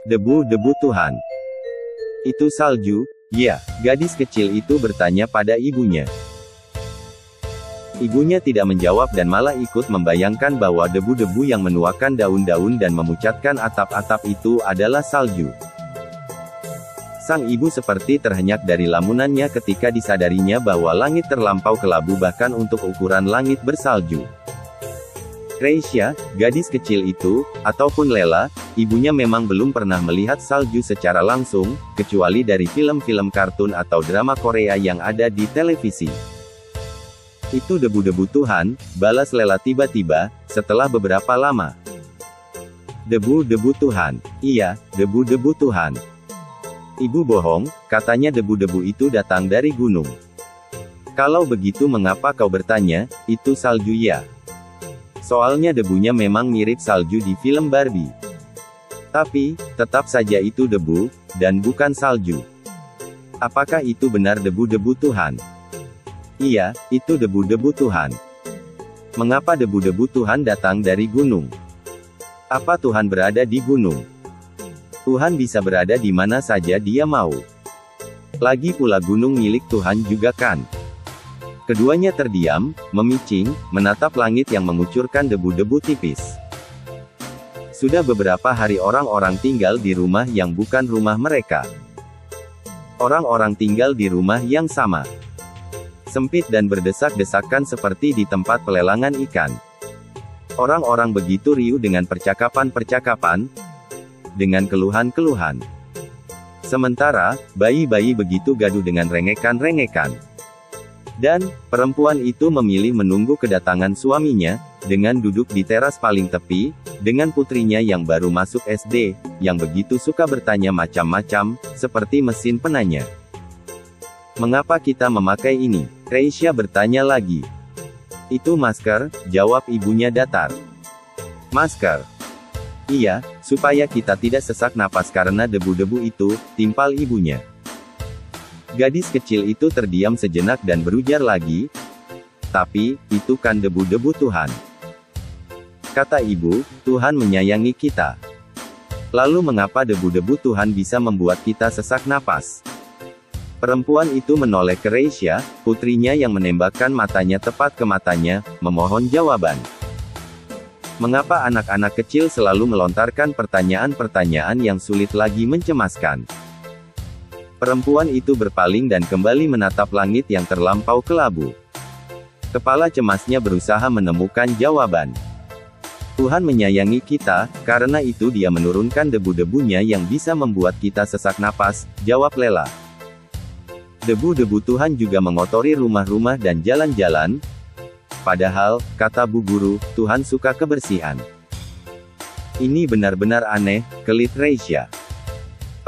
Debu-debu Tuhan. Itu salju, ya? Gadis kecil itu bertanya pada ibunya. Ibunya tidak menjawab dan malah ikut membayangkan bahwa debu-debu yang menuakan daun-daun dan memucatkan atap-atap itu adalah salju. Sang ibu seperti terhenyak dari lamunannya ketika disadarinya bahwa langit terlampau kelabu bahkan untuk ukuran langit bersalju. Kreisya, gadis kecil itu, ataupun Lela, ibunya memang belum pernah melihat salju secara langsung, kecuali dari film-film kartun atau drama Korea yang ada di televisi. Itu debu-debu Tuhan, balas Lela tiba-tiba, setelah beberapa lama. Debu-debu Tuhan. Iya, debu-debu Tuhan. Ibu bohong, katanya debu-debu itu datang dari gunung. Kalau begitu mengapa kau bertanya, itu salju ya? Soalnya debunya memang mirip salju di film Barbie. Tapi, tetap saja itu debu, dan bukan salju. Apakah itu benar debu-debu Tuhan? Iya, itu debu-debu Tuhan. Mengapa debu-debu Tuhan datang dari gunung? Apa Tuhan berada di gunung? Tuhan bisa berada di mana saja Dia mau. Lagi pula gunung milik Tuhan juga kan? Keduanya terdiam, memicing, menatap langit yang mengucurkan debu-debu tipis. Sudah beberapa hari orang-orang tinggal di rumah yang bukan rumah mereka. Orang-orang tinggal di rumah yang sama. Sempit dan berdesak-desakan seperti di tempat pelelangan ikan. Orang-orang begitu riuh dengan percakapan-percakapan, dengan keluhan-keluhan. Sementara, bayi-bayi begitu gaduh dengan rengekan-rengekan. Dan, perempuan itu memilih menunggu kedatangan suaminya, dengan duduk di teras paling tepi, dengan putrinya yang baru masuk SD, yang begitu suka bertanya macam-macam, seperti mesin penanya. Mengapa kita memakai ini? Kreisya bertanya lagi. Itu masker, jawab ibunya datar. Masker? Iya, supaya kita tidak sesak napas karena debu-debu itu, timpal ibunya. Gadis kecil itu terdiam sejenak dan berujar lagi, tapi, itu kan debu-debu Tuhan. Kata ibu, Tuhan menyayangi kita. Lalu mengapa debu-debu Tuhan bisa membuat kita sesak napas? Perempuan itu menoleh ke Kreisya, putrinya yang menembakkan matanya tepat ke matanya, memohon jawaban. Mengapa anak-anak kecil selalu melontarkan pertanyaan-pertanyaan yang sulit lagi mencemaskan? Perempuan itu berpaling dan kembali menatap langit yang terlampau kelabu. Kepala cemasnya berusaha menemukan jawaban. Tuhan menyayangi kita, karena itu Dia menurunkan debu-debunya yang bisa membuat kita sesak napas, jawab Lela. Debu-debu Tuhan juga mengotori rumah-rumah dan jalan-jalan. Padahal, kata Bu Guru, Tuhan suka kebersihan. Ini benar-benar aneh, kelit Kreisya.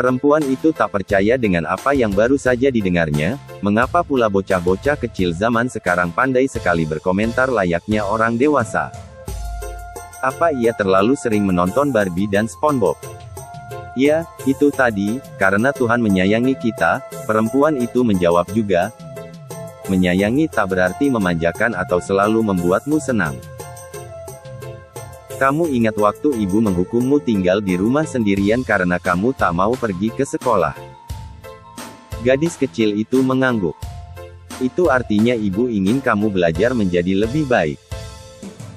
Perempuan itu tak percaya dengan apa yang baru saja didengarnya, mengapa pula bocah-bocah kecil zaman sekarang pandai sekali berkomentar layaknya orang dewasa. Apa ia terlalu sering menonton Barbie dan SpongeBob? Ya, itu tadi, karena Tuhan menyayangi kita, perempuan itu menjawab juga. Menyayangi tak berarti memanjakan atau selalu membuatmu senang. Kamu ingat waktu ibu menghukummu tinggal di rumah sendirian karena kamu tak mau pergi ke sekolah? Gadis kecil itu mengangguk. Itu artinya ibu ingin kamu belajar menjadi lebih baik.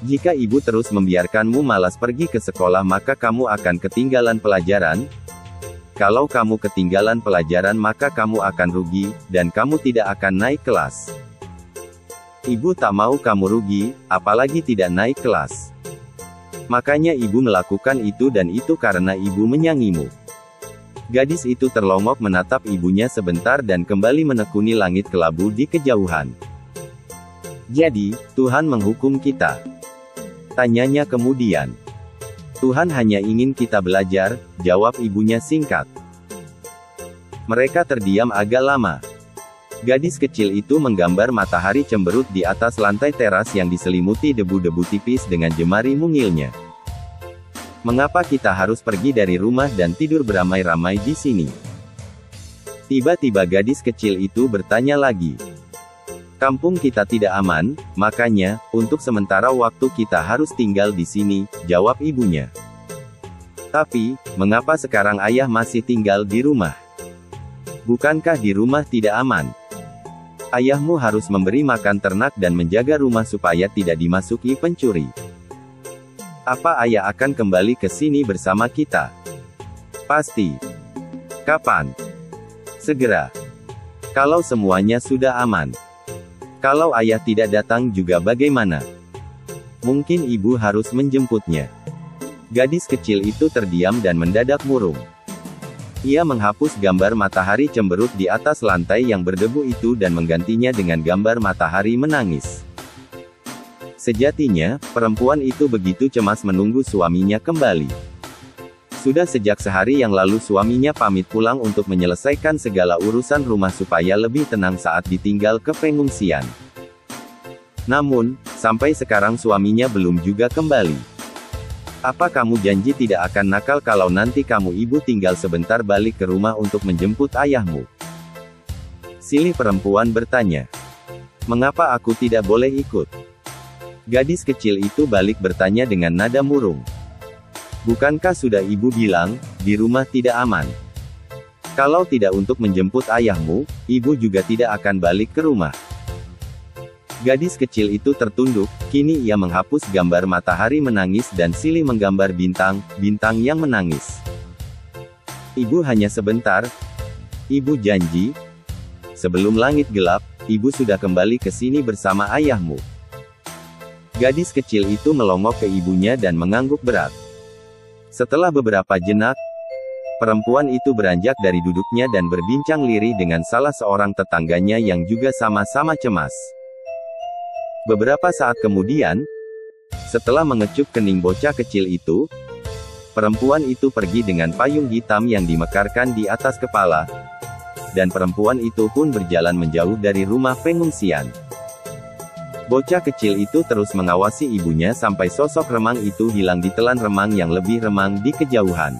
Jika ibu terus membiarkanmu malas pergi ke sekolah maka kamu akan ketinggalan pelajaran. Kalau kamu ketinggalan pelajaran maka kamu akan rugi, dan kamu tidak akan naik kelas. Ibu tak mau kamu rugi, apalagi tidak naik kelas. Makanya ibu melakukan itu dan itu karena ibu menyayangimu. Gadis itu terlongok menatap ibunya sebentar dan kembali menekuni langit kelabu di kejauhan. Jadi, Tuhan menghukum kita? Tanyanya kemudian. Tuhan hanya ingin kita belajar, jawab ibunya singkat. Mereka terdiam agak lama. Gadis kecil itu menggambar matahari cemberut di atas lantai teras yang diselimuti debu-debu tipis dengan jemari mungilnya. Mengapa kita harus pergi dari rumah dan tidur beramai-ramai di sini? Tiba-tiba gadis kecil itu bertanya lagi. Kampung kita tidak aman, makanya, untuk sementara waktu kita harus tinggal di sini, jawab ibunya. Tapi, mengapa sekarang ayah masih tinggal di rumah? Bukankah di rumah tidak aman? Ayahmu harus memberi makan ternak dan menjaga rumah supaya tidak dimasuki pencuri. Apa ayah akan kembali ke sini bersama kita? Pasti. Kapan? Segera. Kalau semuanya sudah aman. Kalau ayah tidak datang juga bagaimana? Mungkin ibu harus menjemputnya. Gadis kecil itu terdiam dan mendadak murung. Ia menghapus gambar matahari cemberut di atas lantai yang berdebu itu dan menggantinya dengan gambar matahari menangis. Sejatinya, perempuan itu begitu cemas menunggu suaminya kembali. Sudah sejak sehari yang lalu suaminya pamit pulang untuk menyelesaikan segala urusan rumah supaya lebih tenang saat ditinggal ke pengungsian. Namun, sampai sekarang suaminya belum juga kembali. Apa kamu janji tidak akan nakal kalau nanti kamu ibu tinggal sebentar balik ke rumah untuk menjemput ayahmu? Silih perempuan bertanya. Mengapa aku tidak boleh ikut? Gadis kecil itu balik bertanya dengan nada murung. Bukankah sudah ibu bilang, di rumah tidak aman? Kalau tidak untuk menjemput ayahmu, ibu juga tidak akan balik ke rumah. Gadis kecil itu tertunduk, kini ia menghapus gambar matahari menangis dan silih menggambar bintang yang menangis. Ibu hanya sebentar. Ibu janji. Sebelum langit gelap, ibu sudah kembali ke sini bersama ayahmu. Gadis kecil itu melongok ke ibunya dan mengangguk berat. Setelah beberapa jenak, perempuan itu beranjak dari duduknya dan berbincang lirih dengan salah seorang tetangganya yang juga sama-sama cemas. Beberapa saat kemudian, setelah mengecup kening bocah kecil itu, perempuan itu pergi dengan payung hitam yang dimekarkan di atas kepala, dan perempuan itu pun berjalan menjauh dari rumah pengungsian. Bocah kecil itu terus mengawasi ibunya sampai sosok remang itu hilang di telan remang yang lebih remang di kejauhan.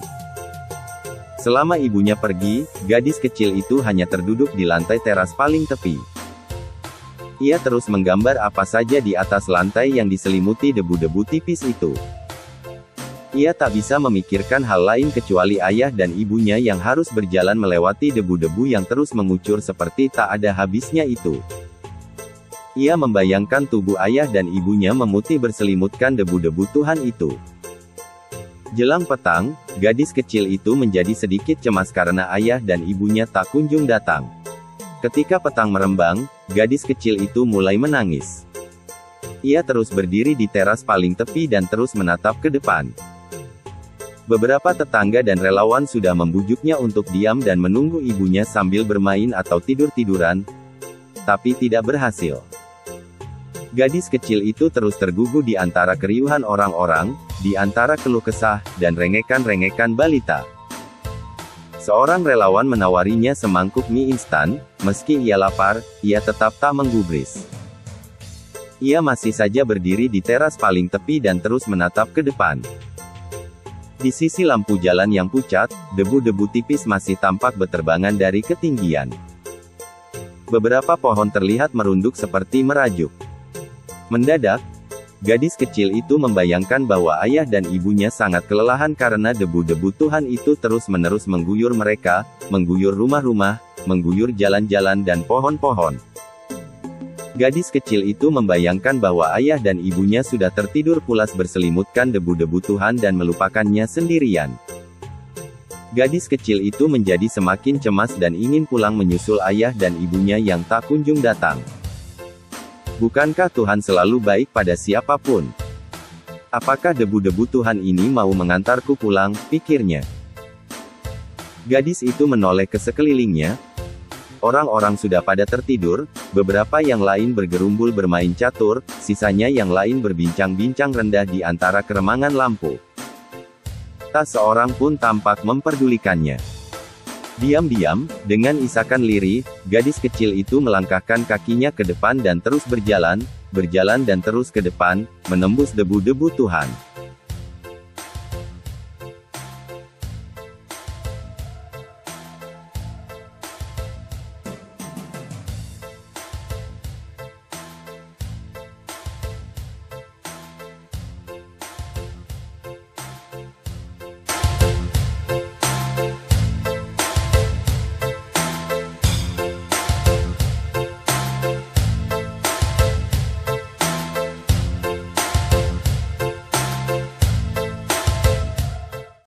Selama ibunya pergi, gadis kecil itu hanya terduduk di lantai teras paling tepi. Ia terus menggambar apa saja di atas lantai yang diselimuti debu-debu tipis itu. Ia tak bisa memikirkan hal lain kecuali ayah dan ibunya yang harus berjalan melewati debu-debu yang terus mengucur seperti tak ada habisnya itu. Ia membayangkan tubuh ayah dan ibunya memutih berselimutkan debu-debu Tuhan itu. Jelang petang, gadis kecil itu menjadi sedikit cemas karena ayah dan ibunya tak kunjung datang. Ketika petang merembang, gadis kecil itu mulai menangis. Ia terus berdiri di teras paling tepi dan terus menatap ke depan. Beberapa tetangga dan relawan sudah membujuknya untuk diam dan menunggu ibunya sambil bermain atau tidur-tiduran, tapi tidak berhasil. Gadis kecil itu terus tergugu di antara keriuhan orang-orang, di antara keluh kesah, dan rengekan-rengekan balita. Seorang relawan menawarinya semangkuk mie instan, meski ia lapar, ia tetap tak menggubris. Ia masih saja berdiri di teras paling tepi dan terus menatap ke depan. Di sisi lampu jalan yang pucat, debu-debu tipis masih tampak beterbangan dari ketinggian. Beberapa pohon terlihat merunduk seperti merajuk. Mendadak, gadis kecil itu membayangkan bahwa ayah dan ibunya sangat kelelahan karena debu-debu Tuhan itu terus-menerus mengguyur mereka, mengguyur rumah-rumah, mengguyur jalan-jalan dan pohon-pohon. Gadis kecil itu membayangkan bahwa ayah dan ibunya sudah tertidur pulas berselimutkan debu-debu Tuhan dan melupakannya sendirian. Gadis kecil itu menjadi semakin cemas dan ingin pulang menyusul ayah dan ibunya yang tak kunjung datang. Bukankah Tuhan selalu baik pada siapapun? Apakah debu-debu Tuhan ini mau mengantarku pulang, pikirnya. Gadis itu menoleh ke sekelilingnya. Orang-orang sudah pada tertidur, beberapa yang lain bergerumbul bermain catur, sisanya yang lain berbincang-bincang rendah di antara keremangan lampu. Tak seorang pun tampak memperdulikannya. Diam-diam, dengan isakan lirih, gadis kecil itu melangkahkan kakinya ke depan dan terus berjalan dan terus ke depan, menembus debu-debu Tuhan.